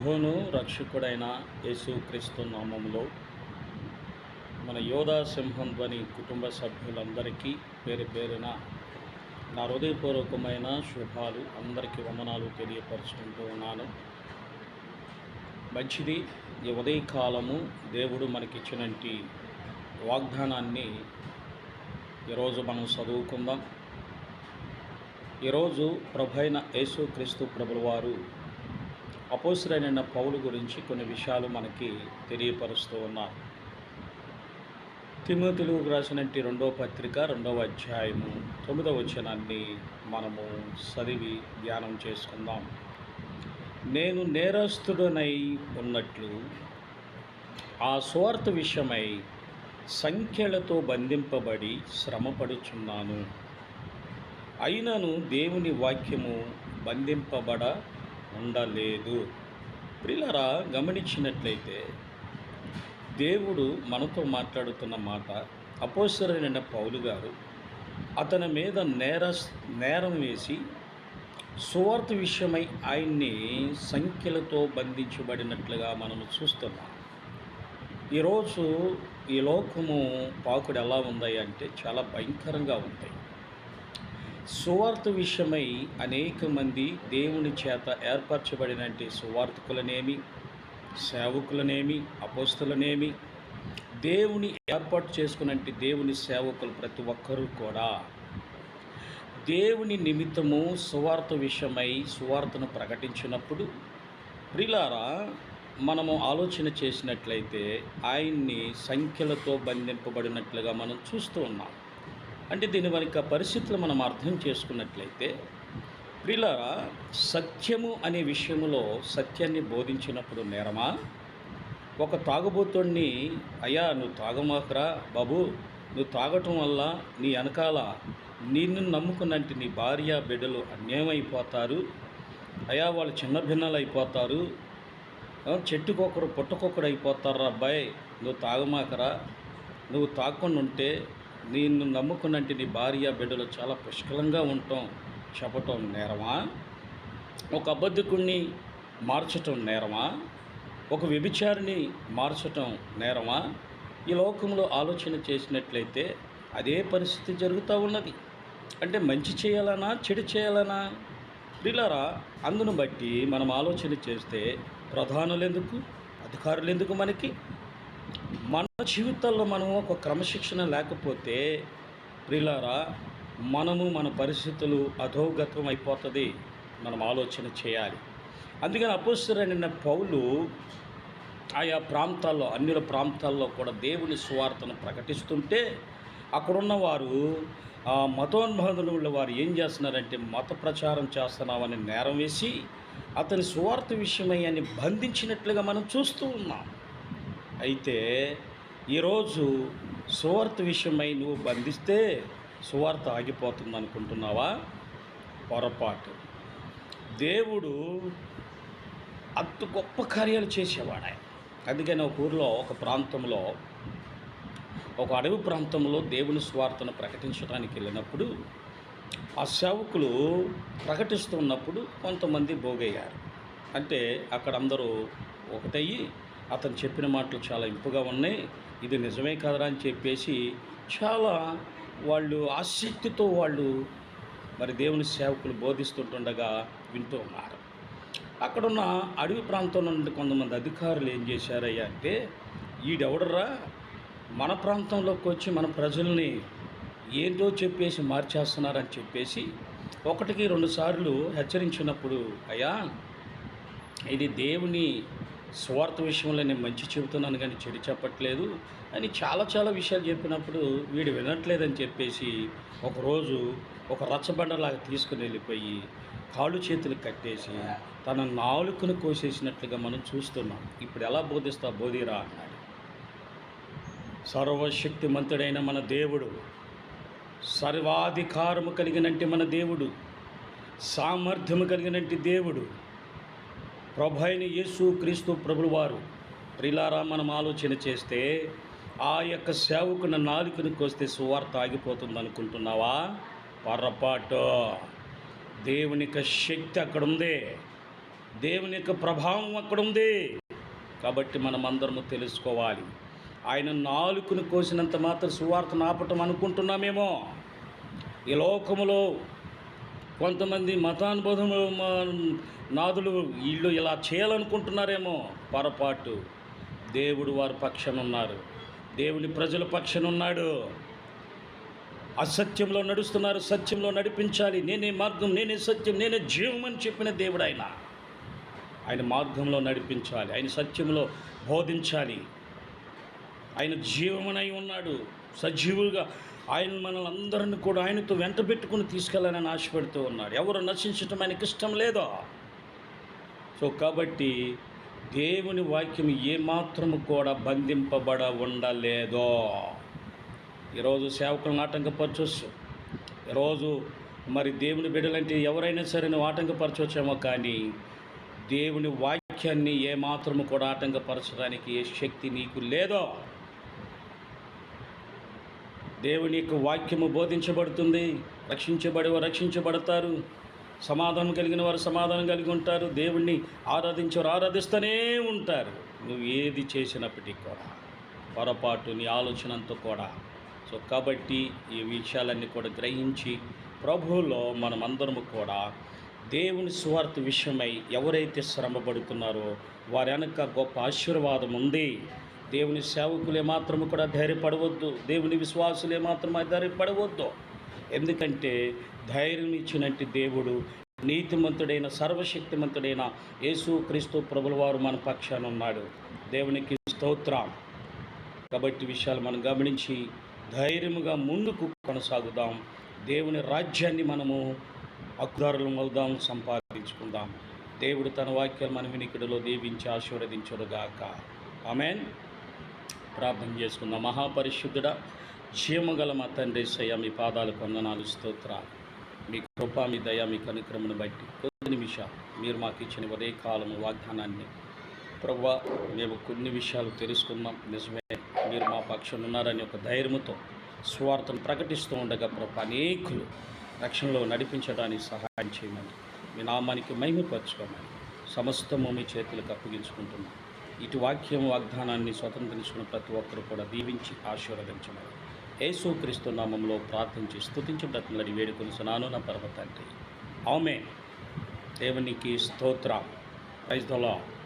ప్రభువును రక్షకుడైన యేసుక్రీస్తు నామములో మన యోధా సింహం ధ్వని కుటుంబ సభ్యులందరికీ పేరు పేరున నా హృదయపూర్వకమైన శుభాలు, అందరికీ వందనాలు తెలియపరుచుకుంటూ ఉన్నాను. మంచిది. ఈ ఉదయకాలము దేవుడు మనకిచ్చినట్టి వాగ్దానాన్ని ఈరోజు మనం చదువుకుందాం. ఈరోజు ప్రభైన యేసుక్రీస్తు ప్రభుల వారు అపోస్తలుడైన పౌలు గురించి కొన్ని విషయాలు మనకి తెలియపరుస్తూ ఉన్నారు. తిమోతిలకు రాసినట్టి 2వ పత్రిక 2వ అధ్యాయము 9వ వచనాన్ని మనము చదివి ధ్యానం చేసుకుందాం. నేను నేరస్తుడనై ఉన్నట్లు ఆ సువార్త విషయమై సంఖ్యలతో బంధింపబడి శ్రమపడుచున్నాను. అయినను దేవుని వాక్యము బంధింపబడ ఉండలేదు. ప్రియులారా, గమనించినట్లయితే దేవుడు మనతో మాట్లాడుతున్న మాట, అపోస్తలుడైన పౌలు గారు అతని మీద నేరం వేసి సువార్త విషయమై ఆయన్ని సంఖ్యలతో బంధించబడినట్లుగా మనము చూస్తున్నాం. ఈరోజు ఈ లోకము పాకుడు ఎలా ఉంది అంటే చాలా భయంకరంగా ఉంది. సువార్త విషయమై అనేక మంది దేవుని చేత ఏర్పరచబడినటువంటి సువార్తకులనేమి, సేవకులనేమి, అపోస్తలులనేమి, దేవుని ఏర్పాటు చేసుకున్నట్టు దేవుని సేవకులు ప్రతి ఒక్కరూ కూడా దేవుని నిమిత్తము సువార్త విషయమై సువార్తను ప్రకటించినప్పుడు, ప్రియులారా, మనము ఆలోచన చేసినట్లయితే ఆయన్ని సంఖ్యలతో బంధింపబడినట్లుగా మనం చూస్తూ ఉన్నాం. అంటే దీని వెనుక పరిస్థితులు మనం అర్థం చేసుకున్నట్లయితే, ప్రియులారా, సత్యము అనే విషయంలో సత్యాన్ని బోధించినప్పుడు నేరమా? ఒక తాగుబోతుడిని, అయ్యా నువ్వు తాగమాకరా బాబు, నువ్వు తాగటం వల్ల నీ వెనకాల నిన్ను నమ్ముకున్నట్టు నీ భార్య బిడ్డలు అన్యాయమైపోతారు, అయ్యా వాళ్ళు చిన్న భిన్నాలు అయిపోతారు, చెట్టుకొకరు పుట్టకొకరు అయిపోతారు, అబ్బాయి నువ్వు తాగమాకరా, నువ్వు తాగకుండా ఉంటే నిన్ను నమ్ముకున్నట్టు నీ భార్య బిడ్డలు చాలా పుష్కలంగా ఉంటాం చెప్పటం నేరమా? ఒక అబద్ధికుడిని మార్చటం నేరమా? ఒక వ్యభిచారిని మార్చటం నేరమా? ఈ లోకంలో ఆలోచన చేసినట్లయితే అదే పరిస్థితి జరుగుతూ ఉన్నది. అంటే మంచి చేయాలనా చెడు చేయాలనా? ప్రియులారా, అందును బట్టి మనం ఆలోచన చేస్తే ప్రధానులు ఎందుకు, అధికారులు ఎందుకు? మన జీవితాల్లో మనము ఒక క్రమశిక్షణ లేకపోతే ప్రియులారా, మన పరిస్థితులు అధోగతం అయిపోతుంది. మనం ఆలోచన చేయాలి. అందుకని అపోస్తలుడైన పౌలు ఆయా ప్రాంతాల్లో, అన్యుల ప్రాంతాల్లో కూడా దేవుని సువార్తను ప్రకటిస్తుంటే అక్కడున్న వారు మతోన్మాదుల వారు ఏం చేస్తున్నారంటే మత ప్రచారం చేస్తున్నామని నేరం వేసి అతని సువార్త విషయమై అని బంధించినట్లుగా మనం చూస్తూ ఉన్నాం. అయితే ఈరోజు సువార్త విషయమై నువ్వు బంధిస్తే సువార్త ఆగిపోతుంది అనుకుంటున్నావా? పొరపాటు. దేవుడు అంత గొప్ప కార్యాలు చేసేవాడు. అందుకని ఒక ఊరిలో, ఒక ప్రాంతంలో, ఒక అడవి ప్రాంతంలో దేవుని సువార్తను ప్రకటించడానికి వెళ్ళినప్పుడు ఆ సేవకులు ప్రకటిస్తున్నప్పుడు కొంతమంది పోగయ్యారు. అంటే అక్కడ అందరూ ఒకటయ్యి అతను చెప్పిన మాటలు చాలా ఇంపుగా ఉన్నాయి, ఇది నిజమే కదరా అని చెప్పేసి చాలా వాళ్ళు ఆసక్తితో మరి దేవుని సేవకులు బోధిస్తుండగా వింటూ ఉన్నారు. అక్కడున్న అడవి ప్రాంతం నుండి కొంతమంది అధికారులు ఏం చేశారయ్యా అంటే, ఈడెవడరా మన ప్రాంతంలోకి వచ్చి మన ప్రజల్ని ఏంటో చెప్పేసి మార్చేస్తున్నారని చెప్పేసి 1-2 సార్లు హెచ్చరించినప్పుడు, అయ్యా ఇది దేవుని సువార్త విషయంలో నేను మంచి చెబుతున్నాను కానీ చెడు చెప్పట్లేదు అని చాలా విషయాలు చెప్పినప్పుడు వీడు వినట్లేదని చెప్పేసి ఒకరోజు ఒక రచ్చబండలాగా తీసుకుని వెళ్ళిపోయి కాళ్ళు చేతులు కట్టేసి తన నాలుకను కోసేసినట్లుగా మనం చూస్తున్నాం. ఇప్పుడు ఎలా బోధిస్తా బోధిరా అన్నాడు. సర్వశక్తిమంతుడైన మన దేవుడు, సర్వాధికారము కలిగినట్టు మన దేవుడు, సామర్థ్యము కలిగినట్టు దేవుడు, ప్రభు అయిన యేసుక్రీస్తు ప్రభుల వారు, ప్రియులారా, మనం ఆలోచన చేస్తే ఆ యొక్క సేవకుని నాలుకను కోస్తే సువార్త ఆగిపోతుంది అనుకుంటున్నావా? పొరపాటు. దేవుని యొక్క శక్తి అక్కడ ఉంది. దేవుని యొక్క ప్రభావం అక్కడ ఉంది. కాబట్టి మనం అందరము తెలుసుకోవాలి. ఆయన నాలుకను కోసినంత మాత్రం సువార్తను ఆపటం అనుకుంటున్నామేమో. ఈ లోకములో కొంతమంది మతానుబోధములు నాదులు వీళ్ళు ఇలా చేయాలనుకుంటున్నారేమో. పొరపాటు. దేవుడు వారి పక్షాన ఉన్నారు. దేవుని ప్రజల పక్షాన ఉన్నాడు. అసత్యంలో నడుస్తున్నారు, సత్యంలో నడిపించాలి. నేనే మార్గం, నేనే సత్యం, నేనే జీవం అని చెప్పిన దేవుడు ఆయన మార్గంలో నడిపించాలి. ఆయన సత్యంలో బోధించాలి. ఆయన జీవమనై ఉన్నాడు. సజీవులుగా ఆయన మనల్ని అందరిని కూడా ఆయనతో వెంట పెట్టుకుని తీసుకెళ్ళాలని ఆశపడుతూ ఉన్నాడు. ఎవరు నశించటం ఆయనకి ఇష్టం లేదో. సో కాబట్టి దేవుని వాక్యం ఏమాత్రము కూడా బంధింపబడ ఉండలేదో. ఈరోజు సేవకులను ఆటంకపరచవచ్చు. ఈరోజు మరి దేవుని బిడ్డలంటే ఎవరైనా సరే నువ్వు ఆటంకపరచవచ్చేమో, కానీ దేవుని వాక్యాన్ని ఏమాత్రము కూడా ఆటంకపరచడానికి ఏ శక్తి నీకు లేదో. దేవుని యొక్క వాక్యము బోధించబడుతుంది. రక్షించబడేవారు రక్షించబడతారు. సమాధానం కలిగిన వారు సమాధానం కలిగి ఉంటారు. దేవుణ్ణి ఆరాధించేవారు ఆరాధిస్తూనే ఉంటారు. నువ్వు ఏది చేసినప్పటికీ కూడా పొరపాటు నీ ఆలోచనంతో కూడా. సో కాబట్టి ఈ విషయాలన్నీ కూడా గ్రహించి ప్రభువులో మనమందరము కూడా దేవుని సువార్త విషయమై ఎవరైతే శ్రమపడుతున్నారో వారి వెనక గొప్ప ఆశీర్వాదం ఉంది. దేవుని సేవకులే మాత్రము కూడా ధైర్యపడవద్దు. దేవుని విశ్వాసులే మాత్రం ధైర్యపడవద్దు. ఎందుకంటే ధైర్యం ఇచ్చినట్టు దేవుడు నీతిమంతుడైన సర్వశక్తిమంతుడైన యేసుక్రీస్తు ప్రభుల వారు మన పక్షాన ఉన్నాడు. దేవునికి స్తోత్రం. కాబట్టి విషయాలు మనం గమనించి ధైర్యముగా ముందుకు కొనసాగుదాం. దేవుని రాజ్యాన్ని మనము హక్కుదారులం అవుదాం, సంపాదించుకుందాం. దేవుడు తన వాక్యాలు మన వినికిడిలో దీవించి ఆశీర్వదించుడుగాక. ఆమేన్. ప్రార్థన చేసుకుందాం. మహాపరిశుద్ధుడా, జీవగల మా తండ్రి యేసయ్య, మీ పాదాలకు వందనాలు, స్తోత్రాలు. మీ కృప, మీ దయ, మీ కనికరమును బట్టి కొద్ది నిమిషాలు మీరు మాకు ఇచ్చిన ఉదయ కాలము వాగ్దానాన్ని ప్రభువా మేము కొన్ని విషయాలు తెలుసుకున్నాం. నిజమే, మీరు మా పక్షాన ఉన్నారని ఒక ధైర్యంతో స్వార్థను ప్రకటిస్తూ ఉండగా ప్రభు అనేకులు రక్షణలో నడిపించడానికి సహాయం చేయమని, మీ నామానికి మహిమపరచుకోమని సమస్తము మీ చేతులకు అప్పగించుకుంటున్నాం. ఇటు వాక్యం వాగ్దానాన్ని స్వతంత్రించుకున్న ప్రతి ఒక్కరు కూడా దీవించి ఆశీర్వదించమని యేసుక్రీస్తు నామంలో ప్రార్థించి స్తుతించి బ్రతిమలాడి వేడుకొనుచున్నాను నా పరమ తండ్రి. ఆమేన్. దేవునికి స్తోత్రం. Praise the lord.